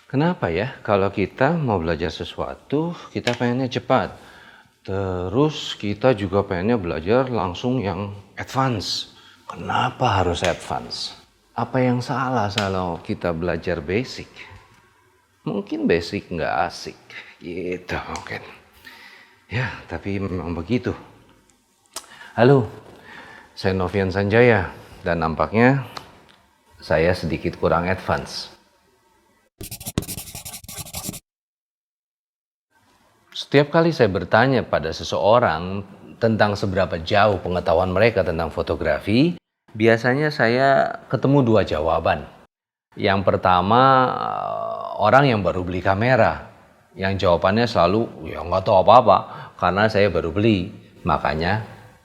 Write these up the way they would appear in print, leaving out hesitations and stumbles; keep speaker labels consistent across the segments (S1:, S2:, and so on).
S1: Kenapa ya kalau kita mau belajar sesuatu, kita pengennya cepat. Terus kita juga pengennya belajar langsung yang advance. Kenapa harus advance? Apa yang salah kalau kita belajar basic? Mungkin basic nggak asik, gitu mungkin. Ya, tapi memang begitu. Halo, saya Novian Sanjaya, dan nampaknya saya sedikit kurang advance. Setiap kali saya bertanya pada seseorang tentang seberapa jauh pengetahuan mereka tentang fotografi, biasanya saya ketemu dua jawaban. Yang pertama, orang yang baru beli kamera, yang jawabannya selalu, ya nggak tahu apa-apa, karena saya baru beli, makanya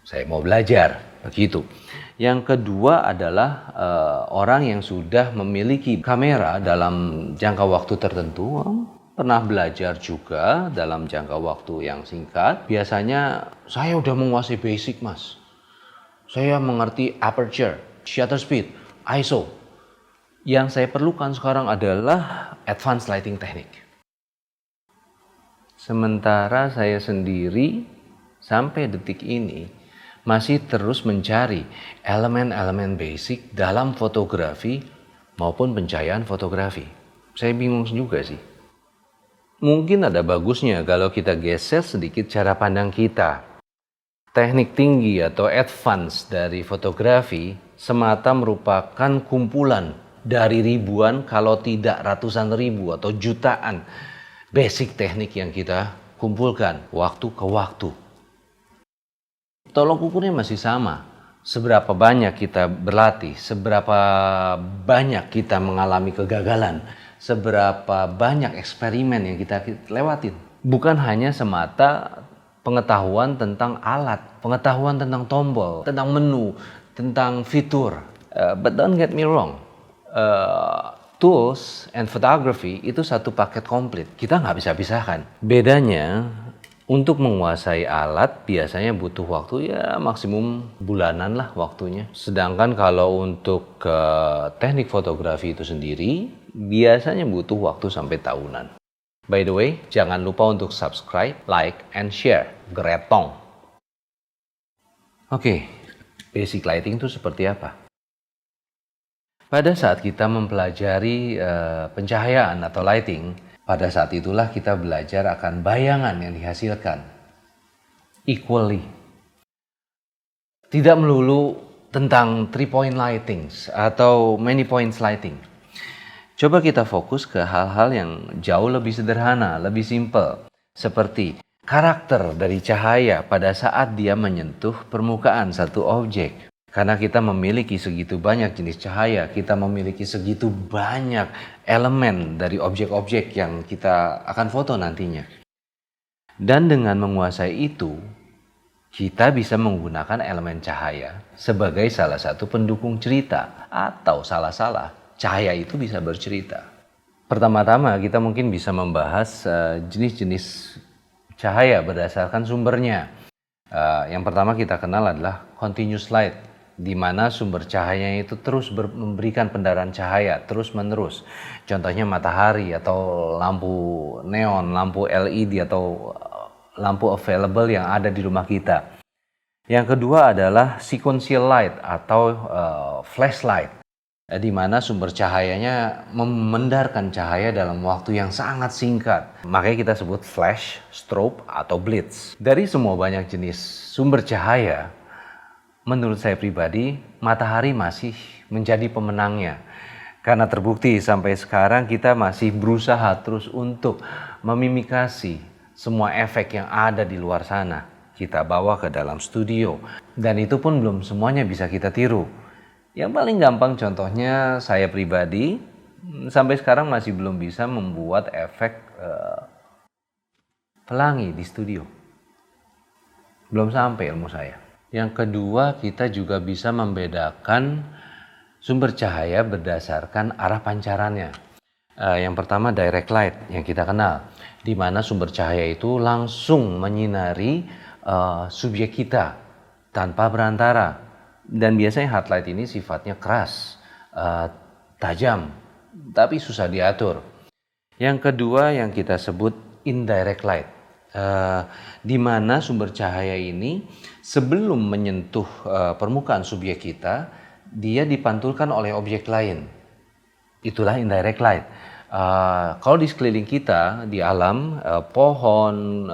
S1: saya mau belajar, begitu. Yang kedua adalah orang yang sudah memiliki kamera dalam jangka waktu tertentu, pernah belajar juga dalam jangka waktu yang singkat. Biasanya saya udah menguasai basic, mas. Saya mengerti aperture, shutter speed, ISO. Yang saya perlukan sekarang adalah advanced lighting technique. Sementara saya sendiri sampai detik ini masih terus mencari elemen-elemen basic dalam fotografi maupun pencahayaan fotografi. Saya bingung juga sih. Mungkin ada bagusnya kalau kita geser sedikit cara pandang kita. Teknik tinggi atau advance dari fotografi semata merupakan kumpulan dari ribuan kalau tidak ratusan ribu atau jutaan basic teknik yang kita kumpulkan waktu ke waktu. Tolok ukurnya masih sama. Seberapa banyak kita berlatih, seberapa banyak kita mengalami kegagalan, seberapa banyak eksperimen yang kita lewatin. Bukan hanya semata pengetahuan tentang alat, pengetahuan tentang tombol, tentang menu, tentang fitur. But don't get me wrong, tools and photography itu satu paket komplit. Kita nggak bisa pisahkan. Bedanya, untuk menguasai alat biasanya butuh waktu ya maksimum bulanan lah waktunya. Sedangkan kalau untuk teknik fotografi itu sendiri biasanya butuh waktu sampai tahunan. By the way, jangan lupa untuk subscribe, like, and share. Gretong. Oke, basic lighting itu seperti apa? Pada saat kita mempelajari pencahayaan atau lighting, pada saat itulah kita belajar akan bayangan yang dihasilkan equally. Tidak melulu tentang 3-point lighting atau many points lighting. Coba kita fokus ke hal-hal yang jauh lebih sederhana, lebih simpel. Seperti karakter dari cahaya pada saat dia menyentuh permukaan satu objek. Karena kita memiliki segitu banyak jenis cahaya, kita memiliki segitu banyak elemen dari objek-objek yang kita akan foto nantinya. Dan dengan menguasai itu, kita bisa menggunakan elemen cahaya sebagai salah satu pendukung cerita atau salah-salah cahaya itu bisa bercerita. Pertama-tama kita mungkin bisa membahas jenis-jenis cahaya berdasarkan sumbernya. Yang pertama kita kenal adalah continuous light, di mana sumber cahayanya itu terus memberikan pendarahan cahaya terus-menerus. Contohnya matahari atau lampu neon, lampu LED atau lampu available yang ada di rumah kita. Yang kedua adalah sequential light atau flashlight, di mana sumber cahayanya memendarkan cahaya dalam waktu yang sangat singkat. Makanya kita sebut flash, strobe, atau blitz. Dari semua banyak jenis sumber cahaya, menurut saya pribadi, matahari masih menjadi pemenangnya. Karena terbukti sampai sekarang kita masih berusaha terus untuk memimikasi semua efek yang ada di luar sana. Kita bawa ke dalam studio. Dan itu pun belum semuanya bisa kita tiru. Yang paling gampang contohnya saya pribadi, sampai sekarang masih belum bisa membuat efek pelangi di studio. Belum sampai ilmu saya. Yang kedua, kita juga bisa membedakan sumber cahaya berdasarkan arah pancarannya. Yang pertama direct light yang kita kenal, di mana sumber cahaya itu langsung menyinari subjek kita tanpa berantara. Dan biasanya hard light ini sifatnya keras, tajam, tapi susah diatur. Yang kedua yang kita sebut indirect light, di mana sumber cahaya ini sebelum menyentuh permukaan subjek kita, dia dipantulkan oleh objek lain. Itulah indirect light. Kalau di sekeliling kita, di alam, pohon,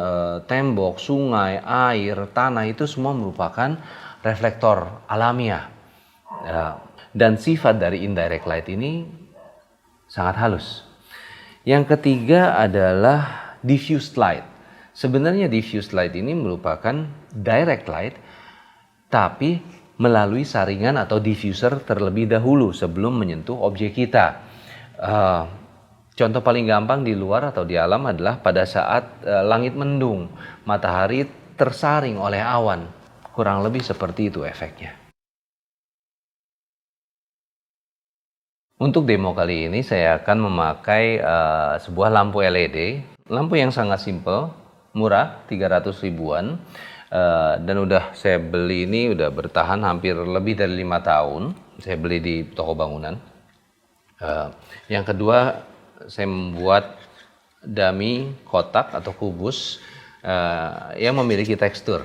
S1: tembok, sungai, air, tanah itu semua merupakan reflektor alamiah. Dan sifat dari indirect light ini sangat halus. Yang ketiga adalah diffused light. Sebenarnya diffused light ini merupakan direct light, tapi melalui saringan atau diffuser terlebih dahulu sebelum menyentuh objek kita. Contoh paling gampang di luar atau di alam adalah pada saat langit mendung, matahari tersaring oleh awan. Kurang lebih seperti itu efeknya. Untuk demo kali ini saya akan memakai sebuah lampu LED. Lampu yang sangat simple, murah, 300 ribuan. Dan udah saya beli ini udah bertahan hampir lebih dari 5 tahun. Saya beli di toko bangunan. Yang kedua, saya membuat dummy kotak atau kubus yang memiliki tekstur.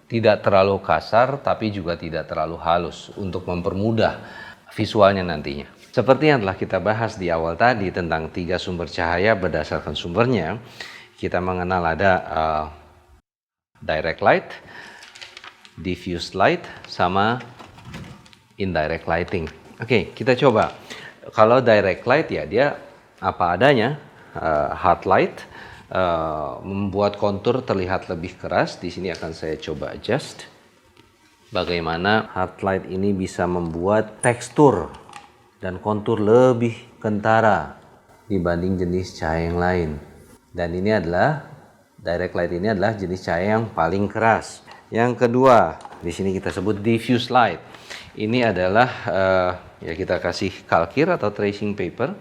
S1: Tidak terlalu kasar tapi juga tidak terlalu halus untuk mempermudah visualnya nantinya. Seperti yang telah kita bahas di awal tadi tentang 3 sumber cahaya berdasarkan sumbernya, kita mengenal ada direct light, diffused light, sama indirect lighting. Oke, kita coba. Kalau direct light ya dia apa adanya, hard light, membuat kontur terlihat lebih keras. Di sini akan saya coba adjust. Bagaimana hard light ini bisa membuat tekstur dan kontur lebih kentara dibanding jenis cahaya yang lain. Dan ini adalah direct light, ini adalah jenis cahaya yang paling keras. Yang kedua, di sini kita sebut diffuse light. Ini adalah ya kita kasih kalkir atau tracing paper.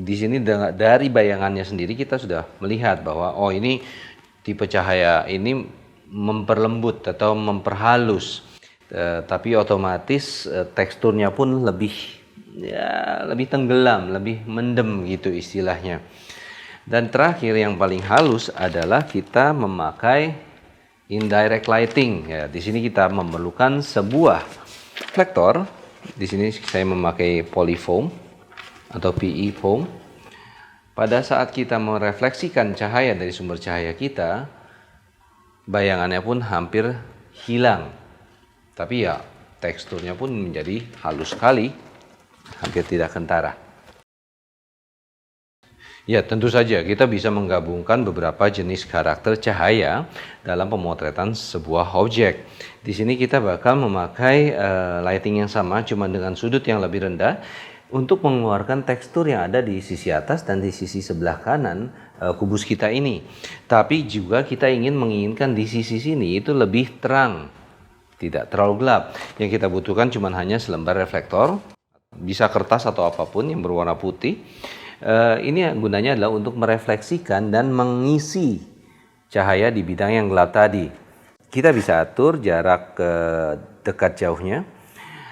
S1: Di sini dari bayangannya sendiri kita sudah melihat bahwa oh ini tipe cahaya ini memperlembut atau memperhalus. Tapi otomatis teksturnya pun lebih tenggelam, lebih mendem gitu istilahnya. Dan terakhir yang paling halus adalah kita memakai indirect lighting. Ya, di sini kita memerlukan sebuah reflektor. Di sini saya memakai polyfoam atau PE foam. Pada saat kita merefleksikan cahaya dari sumber cahaya kita, bayangannya pun hampir hilang. Tapi ya teksturnya pun menjadi halus sekali, hampir tidak kentara. Ya, tentu saja kita bisa menggabungkan beberapa jenis karakter cahaya dalam pemotretan sebuah objek. Di sini kita bakal memakai lighting yang sama, cuma dengan sudut yang lebih rendah untuk mengeluarkan tekstur yang ada di sisi atas dan di sisi sebelah kanan kubus kita ini. Tapi juga kita menginginkan di sisi sini itu lebih terang, tidak terlalu gelap. Yang kita butuhkan cuma hanya selembar reflektor, bisa kertas atau apapun yang berwarna putih. Ini gunanya adalah untuk merefleksikan dan mengisi cahaya di bidang yang gelap tadi. Kita bisa atur jarak ke dekat jauhnya,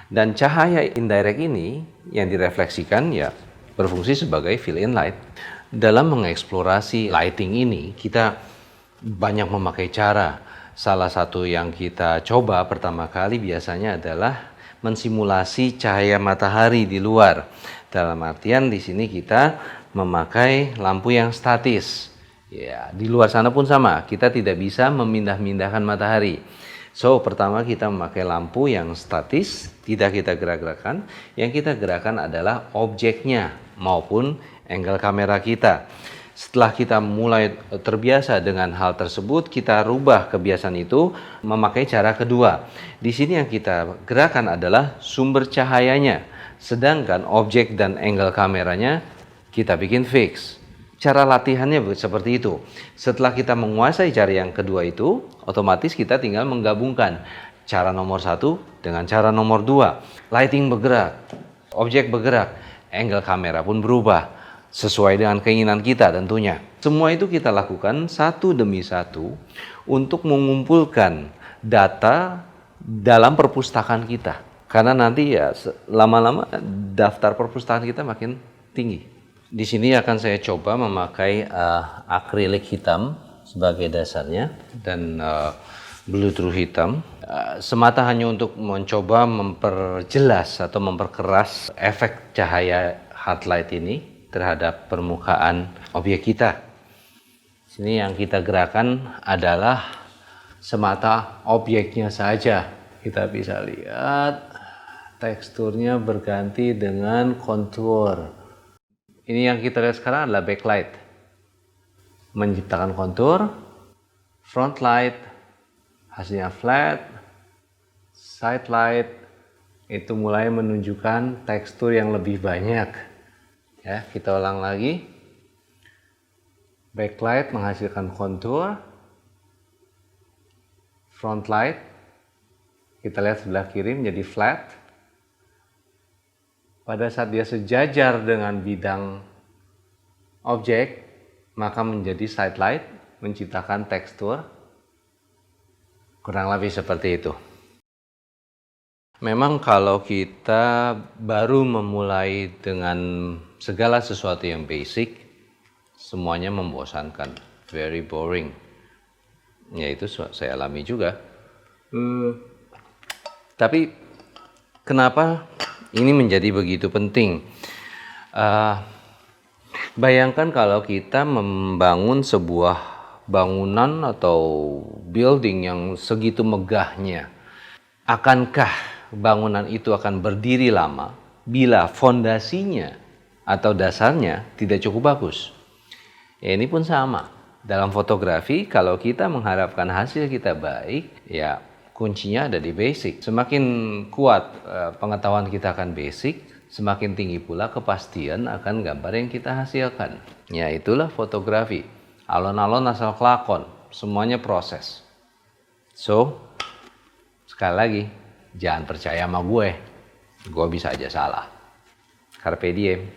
S1: dan cahaya indirect ini yang direfleksikan ya berfungsi sebagai fill-in light. Dalam mengeksplorasi lighting ini kita banyak memakai cara. Salah satu yang kita coba pertama kali biasanya adalah mensimulasi cahaya matahari di luar. Dalam artian di sini kita memakai lampu yang statis. Ya, di luar sana pun sama, kita tidak bisa memindah-mindahkan matahari. So, pertama kita memakai lampu yang statis, tidak kita gerak-gerakan. Yang kita gerakan adalah objeknya maupun angle kamera kita. Setelah kita mulai terbiasa dengan hal tersebut, kita rubah kebiasaan itu memakai cara kedua. Di sini yang kita gerakan adalah sumber cahayanya. Sedangkan objek dan angle kameranya kita bikin fix. Cara latihannya seperti itu. Setelah kita menguasai cara yang kedua itu, otomatis kita tinggal menggabungkan cara nomor 1 dengan cara nomor 2. Lighting bergerak, objek bergerak, angle kamera pun berubah sesuai dengan keinginan kita tentunya. Semua itu kita lakukan satu demi satu untuk mengumpulkan data dalam perpustakaan kita. Karena nanti ya lama-lama daftar perpustakaan kita makin tinggi. Di sini akan saya coba memakai akrilik hitam sebagai dasarnya dan blue through hitam. Semata hanya untuk mencoba memperjelas atau memperkeras efek cahaya hard light ini terhadap permukaan objek kita. Sini yang kita gerakan adalah semata objeknya saja. Kita bisa lihat teksturnya berganti dengan kontur. Ini yang kita lihat sekarang adalah backlight. Menciptakan kontur, front light, hasilnya flat, side light, itu mulai menunjukkan tekstur yang lebih banyak. Ya, kita ulang lagi. Backlight menghasilkan kontur, front light, kita lihat sebelah kiri menjadi flat. Pada saat dia sejajar dengan bidang objek, maka menjadi side light, menciptakan tekstur. Kurang lebih seperti itu. Memang kalau kita baru memulai dengan segala sesuatu yang basic, semuanya membosankan, very boring. Ya itu saya alami juga. Tapi kenapa ini menjadi begitu penting? Bayangkan kalau kita membangun sebuah bangunan atau building yang segitu megahnya. Akankah bangunan itu akan berdiri lama bila fondasinya atau dasarnya tidak cukup bagus? Ya, ini pun sama. Dalam fotografi, kalau kita mengharapkan hasil kita baik, ya kuncinya ada di basic. Semakin kuat pengetahuan kita akan basic, semakin tinggi pula kepastian akan gambar yang kita hasilkan. Ya itulah fotografi. Alon-alon asal kelakon, semuanya proses. So, sekali lagi, jangan percaya sama gue bisa aja salah. Carpe diem.